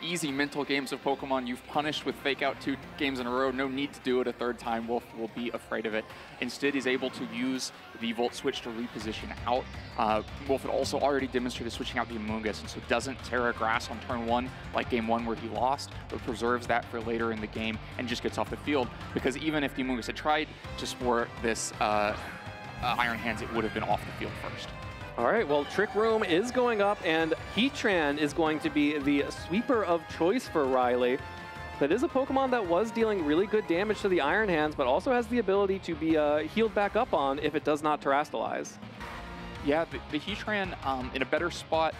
easy mental games of Pokemon you've punished with Fake Out 2 games in a row. No need to do it a third time. Wolf will be afraid of it. Instead, he's able to use the Volt Switch to reposition out. Wolf had also already demonstrated switching out the Amoonguss, and so doesn't Terra Grass on turn 1 like game 1 where he lost, but preserves that for later in the game and just gets off the field. Because even if the Amoonguss had tried to spore this Iron Hands, it would have been off the field first. All right, well, Trick Room is going up, and Heatran is going to be the sweeper of choice for Riley. That is a Pokemon that was dealing really good damage to the Iron Hands, but also has the ability to be healed back up on if it does not Terrastalize. Yeah, the Heatran in a better spot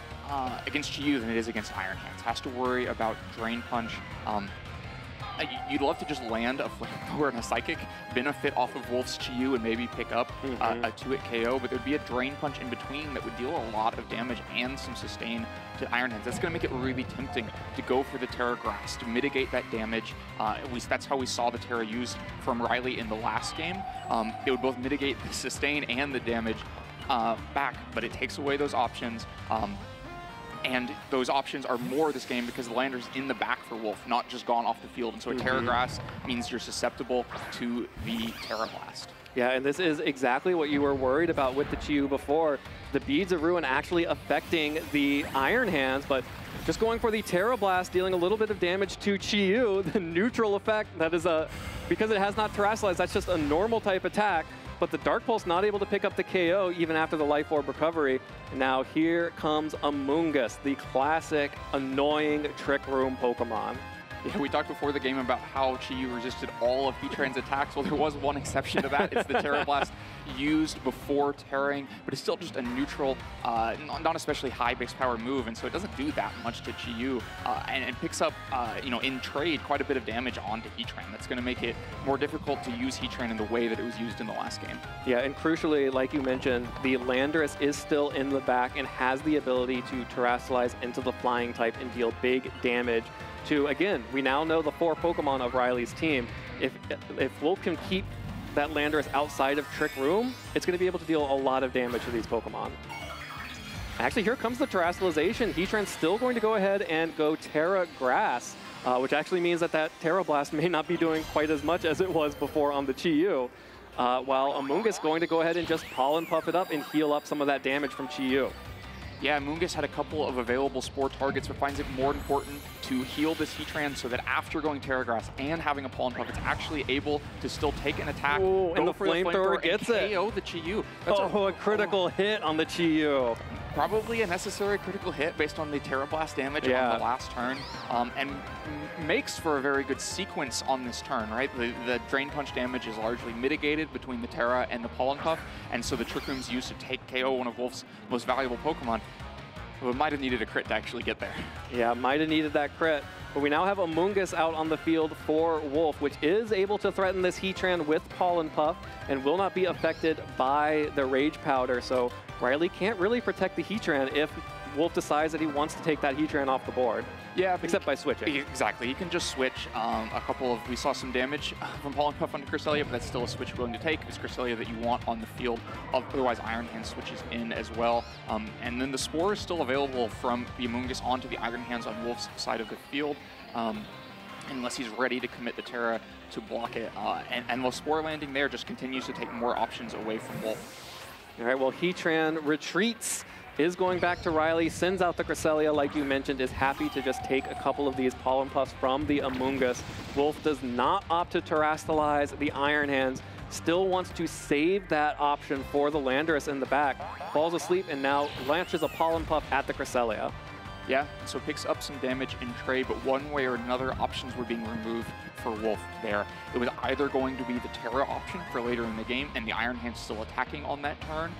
against Chi-Yu than it is against Iron Hands. Has to worry about Drain Punch. You'd love to just land a Flamethrower and a Psychic, benefit off of Wolf's Chi-Yu and maybe pick up a 2-hit KO, but there'd be a Drain Punch in between that would deal a lot of damage and some sustain to Iron Hands. That's going to make it really tempting to go for the Terra Grass to mitigate that damage. At least that's how we saw the Terra used from Riley in the last game. It would both mitigate the sustain and the damage back, but it takes away those options. And those options are more this game because the Lander's in the back for Wolf, not just gone off the field. And so a Terra Grass means you're susceptible to the Terra Blast. Yeah, and this is exactly what you were worried about with the Chi-Yu before. The Beads of Ruin actually affecting the Iron Hands, but just going for the Terra Blast, dealing a little bit of damage to Chi-Yu, the neutral effect, that is because it has not Terrastalized, that's just a normal type attack. But the Dark Pulse not able to pick up the KO even after the Life Orb recovery. And now here comes Amoonguss, the classic annoying Trick Room Pokemon. Yeah, we talked before the game about how Chi-Yu resisted all of Heatran's attacks. Well, there was one exception to that. It's the Terra Blast used before Terraing, but it's still just a neutral, not especially high base power move, and so it doesn't do that much to Chi-Yu, and picks up, in trade, quite a bit of damage onto Heatran. That's going to make it more difficult to use Heatran in the way that it was used in the last game. Yeah, and crucially, like you mentioned, the Landorus is still in the back and has the ability to Terrastalize into the flying type and deal big damage to, again, we now know the 4 Pokemon of Riley's team. If Wolf can keep that Landorus outside of Trick Room, it's going to be able to deal a lot of damage to these Pokemon. Actually, here comes the Terrastalization. Heatran's still going to go ahead and go Terra Grass, which actually means that Terra Blast may not be doing quite as much as it was before on the Chi-Yu, while Amoonguss going to go ahead and just Pollen Puff it up and heal up some of that damage from Chi-Yu. Yeah, Amoonguss had a couple of available Spore targets, but finds it more important to heal this Heatran so that after going Terra Grass and having a Pollen Puff, it's actually able to still take an attack. Ooh, and the Flamethrower gets it. KO the Chi-Yu. A critical hit on the Chi-Yu. Probably a necessary critical hit based on the Terra Blast damage on the last turn, and makes for a very good sequence on this turn, right? The Drain Punch damage is largely mitigated between the Terra and the Pollen Puff, and so the Trick Room's used to take KO one of Wolf's most valuable Pokemon. But might have needed a crit to actually get there. Yeah, might have needed that crit. But we now have Amoonguss out on the field for Wolf, which is able to threaten this Heatran with Pollen Puff and will not be affected by the Rage Powder. So Riley can't really protect the Heatran if Wolf decides that he wants to take that Heatran off the board. Yeah, except by switching. Exactly. You can just switch we saw some damage from Pollen Puff onto Cresselia, but that's still a switch you're willing to take. It's Cresselia that you want on the field. Otherwise, Iron Hands switches in as well. And then the Spore is still available from the Amoonguss onto the Iron Hands on Wolf's side of the field, unless he's ready to commit the Terra to block it. And the Spore landing there just continues to take more options away from Wolf. All right, well, Heatran retreats, is going back to Riley, sends out the Cresselia, like you mentioned, is happy to just take a couple of these Pollen Puffs from the Amoonguss. Wolf does not opt to Terrastalize the Iron Hands, still wants to save that option for the Landorus in the back, falls asleep, and now launches a Pollen Puff at the Cresselia. Yeah, so picks up some damage in trade, but one way or another, options were being removed for Wolf there. It was either going to be the Terra option for later in the game, and the Iron Hands still attacking on that turn,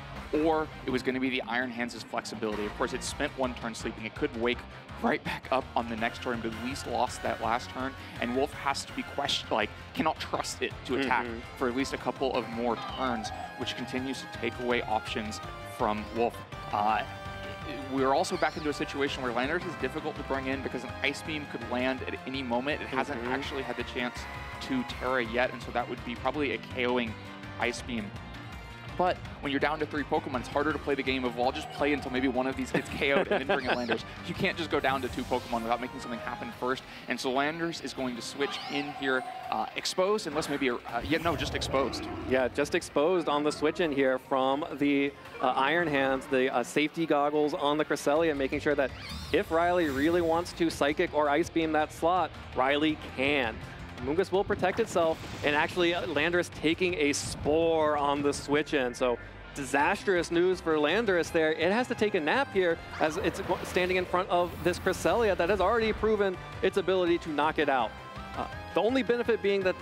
or it was going to be the Iron Hands' flexibility. Of course, it spent one turn sleeping. It could wake right back up on the next turn, but at least lost that last turn, and Wolf has to be questioned, cannot trust it to attack for at least a couple of more turns, which continues to take away options from Wolf. We're also back into a situation where Landorus is difficult to bring in because an Ice Beam could land at any moment. It hasn't actually had the chance to Terra yet, and so that would be probably a KOing Ice Beam. But when you're down to 3 Pokemon, it's harder to play the game of, well, I'll just play until maybe one of these gets KO'd and then bring in Landorus. You can't just go down to 2 Pokemon without making something happen first. And so Landorus is going to switch in here, exposed, unless maybe, just exposed. Yeah, just exposed on the switch in here from the Iron Hands, the safety goggles on the Cresselia, making sure that if Riley really wants to Psychic or Ice Beam that slot, Riley can. Amoonguss will protect itself, and actually Landorus taking a Spore on the switch-in. So disastrous news for Landorus there. It has to take a nap here as it's standing in front of this Cresselia that has already proven its ability to knock it out. The only benefit being that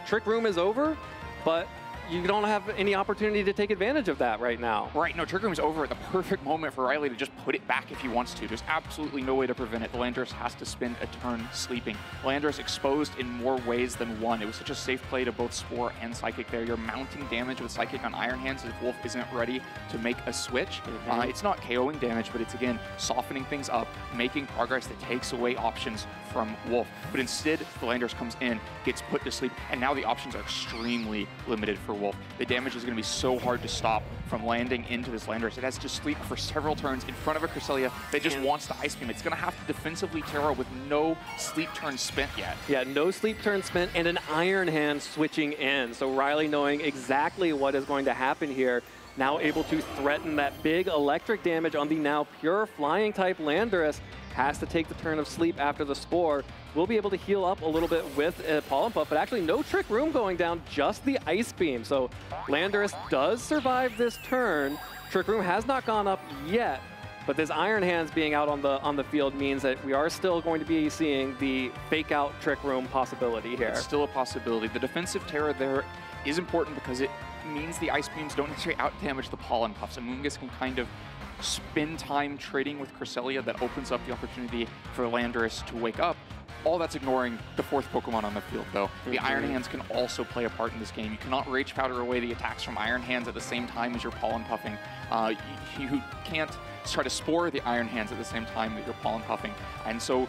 Trick Room is over, but you don't have any opportunity to take advantage of that right now. Right, no, Trick Room's over at the perfect moment for Riley to just put it back if he wants to. There's absolutely no way to prevent it. The Landorus has to spend a turn sleeping. Landorus exposed in more ways than one. It was such a safe play to both Spore and Psychic there. You're mounting damage with Psychic on Iron Hands if Wolf isn't ready to make a switch. It's not KOing damage, but it's, again, softening things up, making progress that takes away options from Wolf. But instead, the Landorus comes in, gets put to sleep, and now the options are extremely limited for Wolf. The damage is going to be so hard to stop from landing into this Landorus. It has to sleep for several turns in front of a Cresselia that just wants to Ice Beam. It's going to have to defensively Terra with no sleep turn spent yet. Yeah, no sleep turn spent and an Iron Hand switching in. So Riley, knowing exactly what is going to happen here, now able to threaten that big electric damage on the now pure flying type Landorus, has to take the turn of sleep after the Spore. Will be able to heal up a little bit with a Pollen Puff, but actually no Trick Room going down, just the Ice Beam. So Landorus does survive this turn. Trick Room has not gone up yet, but this Iron Hands being out on the field means that we are still going to be seeing the fake out Trick Room possibility here. It's still a possibility. The defensive Terra there is important because it means the Ice Beams don't necessarily out-damage the Pollen Puffs. Amoonguss can kind of spend time trading with Cresselia. That opens up the opportunity for Landorus to wake up. All that's ignoring the 4th Pokemon on the field, though. The Iron Hands can also play a part in this game. You cannot Rage Powder away the attacks from Iron Hands at the same time as you're Pollen Puffing. You can't try to Spore the Iron Hands at the same time that you're Pollen Puffing. And so,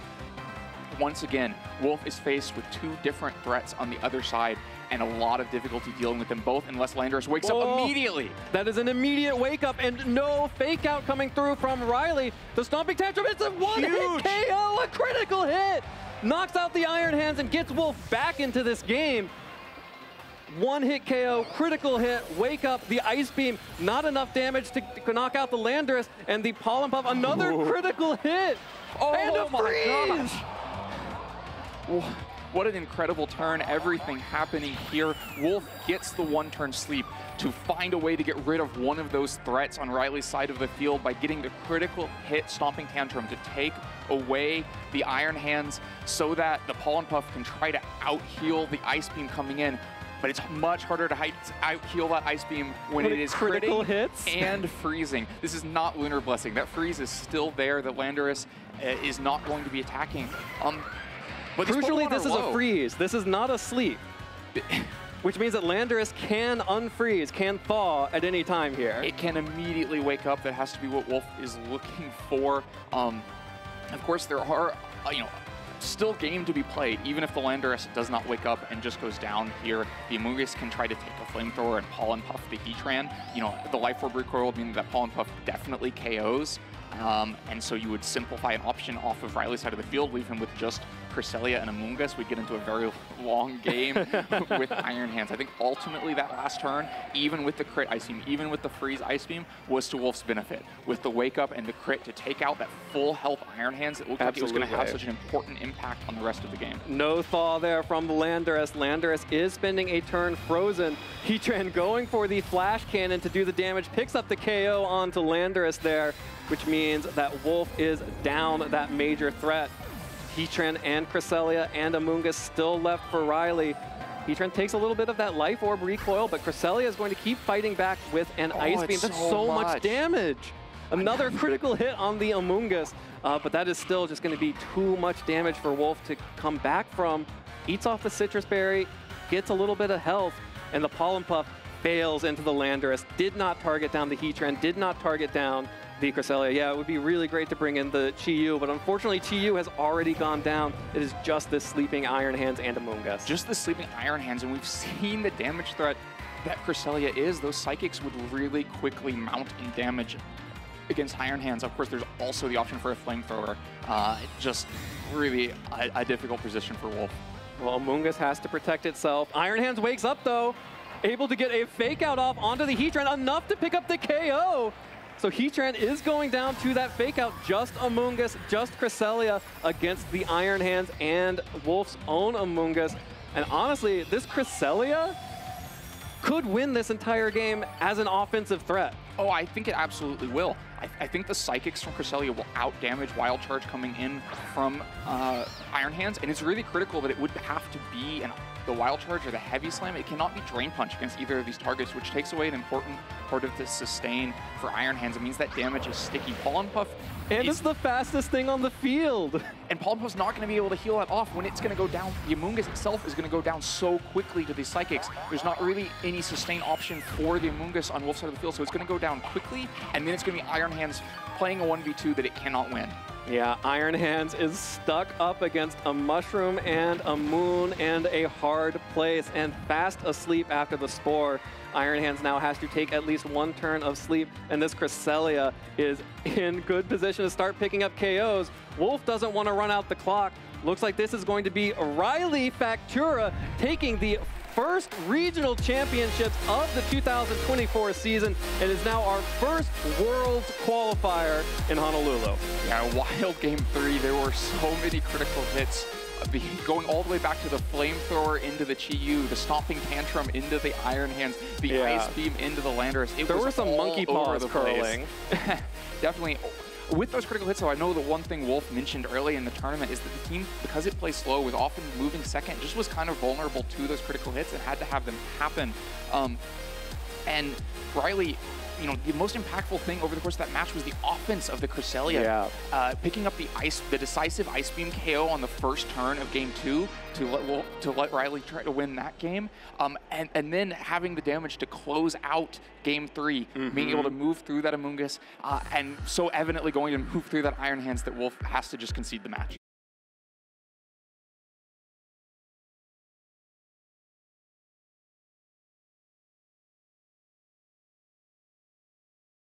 once again, Wolf is faced with 2 different threats on the other side, and a lot of difficulty dealing with them both unless Landorus wakes up immediately. That is an immediate wake up, and no fake out coming through from Riley. The Stomping Tantrum, it's a one-hit KO, a critical hit! Knocks out the Iron Hands and gets Wolf back into this game. One-hit KO, critical hit, wake up, the Ice Beam, not enough damage to knock out the Landorus, and the Pollen Puff, another critical hit! And a freeze! What an incredible turn, everything happening here. Wolf gets the 1-turn sleep to find a way to get rid of one of those threats on Riley's side of the field by getting the critical hit Stomping Tantrum to take away the Iron Hands so that the Pollen Puff can try to out-heal the Ice Beam coming in. But it's much harder to out-heal that Ice Beam when it is critical critting hits and freezing. This is not Lunar Blessing. That freeze is still there. The Landorus is not going to be attacking. But crucially, this is a freeze. This is not a sleep. Which means that Landorus can unfreeze, can thaw at any time here. It can immediately wake up. That has to be what Wolf is looking for. Of course, there are, still game to be played. Even if the Landorus does not wake up and just goes down here, the Amoonguss can try to take a Flamethrower and Pollen Puff the Heatran. The Life Orb recoil would mean that Pollen Puff definitely KOs. And so you would simplify an option off of Riley's side of the field, leave him with just Cresselia and Amoonguss. We'd get into a very long game with Iron Hands. I think ultimately that last turn, even with the crit Ice Beam, even with the freeze Ice Beam, was to Wolf's benefit. With the wake up and the crit to take out that full health Iron Hands, it looked like it was going to have such an important impact on the rest of the game. No thaw there from the Landorus. Landorus is spending a turn frozen. Heatran going for the Flash Cannon to do the damage, picks up the KO onto Landorus there, which means that Wolf is down that major threat. Heatran and Cresselia and Amoonguss still left for Riley. Heatran takes a little bit of that Life Orb recoil, but Cresselia is going to keep fighting back with an Ice Beam. That's so much damage. Another critical hit on the Amoonguss, but that is still just going to be too much damage for Wolf to come back from. Eats off the Citrus Berry, gets a little bit of health, and the Pollen Puff fails into the Landorus. Did not target down the Heatran, did not target down the Cresselia. Yeah, it would be really great to bring in the Chi-Yu, but unfortunately Chi-Yu has already gone down. It is just this sleeping Iron Hands and Amoonguss. Just the sleeping Iron Hands, and we've seen the damage threat that Cresselia is. Those Psychics would really quickly mount in damage against Iron Hands. Of course, there's also the option for a Flamethrower. Just really a difficult position for Wolf. Well, Amoonguss has to protect itself. Iron Hands wakes up though, able to get a Fake Out off onto the Heatran, enough to pick up the KO. So Heatran is going down to that Fake Out, just Amoonguss, just Cresselia against the Iron Hands and Wolf's own Amoonguss. And honestly, this Cresselia could win this entire game as an offensive threat. Oh, I think it absolutely will. I think the Psychics from Cresselia will out-damage Wild Charge coming in from Iron Hands, and it's really critical that it would have to be the Wild Charge or the Heavy Slam. It cannot be Drain Punch against either of these targets, which takes away an important part of the sustain for Iron Hands. It means that damage is sticky. Pollen Puff and it's the fastest thing on the field. And Pollen Puff's not going to be able to heal that off when it's going to go down. The Amoonguss itself is going to go down so quickly to these Psychics. There's not really any sustain option for the Amoonguss on Wolf's side of the field, so it's going to go down quickly, and then it's going to be Iron Hands playing a 1v2 that it cannot win. Yeah, Iron Hands is stuck up against a Mushroom and a Moon and a hard place and fast asleep after the Spore. Iron Hands now has to take at least one turn of sleep, and this Cresselia is in good position to start picking up KOs. Wolf doesn't want to run out the clock. Looks like this is going to be Riley Factura taking the first regional championships of the 2024 season, and is now our first Worlds qualifier in Honolulu. Yeah, wild game 3. There were so many critical hits. Going all the way back to the Flamethrower into the Chi-Yu, the Stomping Tantrum into the Iron Hands, the Ice Beam into the Landorus. There were some monkey paws curling. Definitely. With those critical hits, though, I know the one thing Wolf mentioned early in the tournament is that the team, because it plays slow, was often moving second, just was kind of vulnerable to those critical hits and had to have them happen. And Riley, the most impactful thing over the course of that match was the offense of the Cresselia. Yeah. Picking up the decisive Ice Beam KO on the first turn of game 2 to let Riley try to win that game, and then having the damage to close out game 3, being able to move through that Amoonguss, and so evidently going to move through that Iron Hands that Wolf has to just concede the match.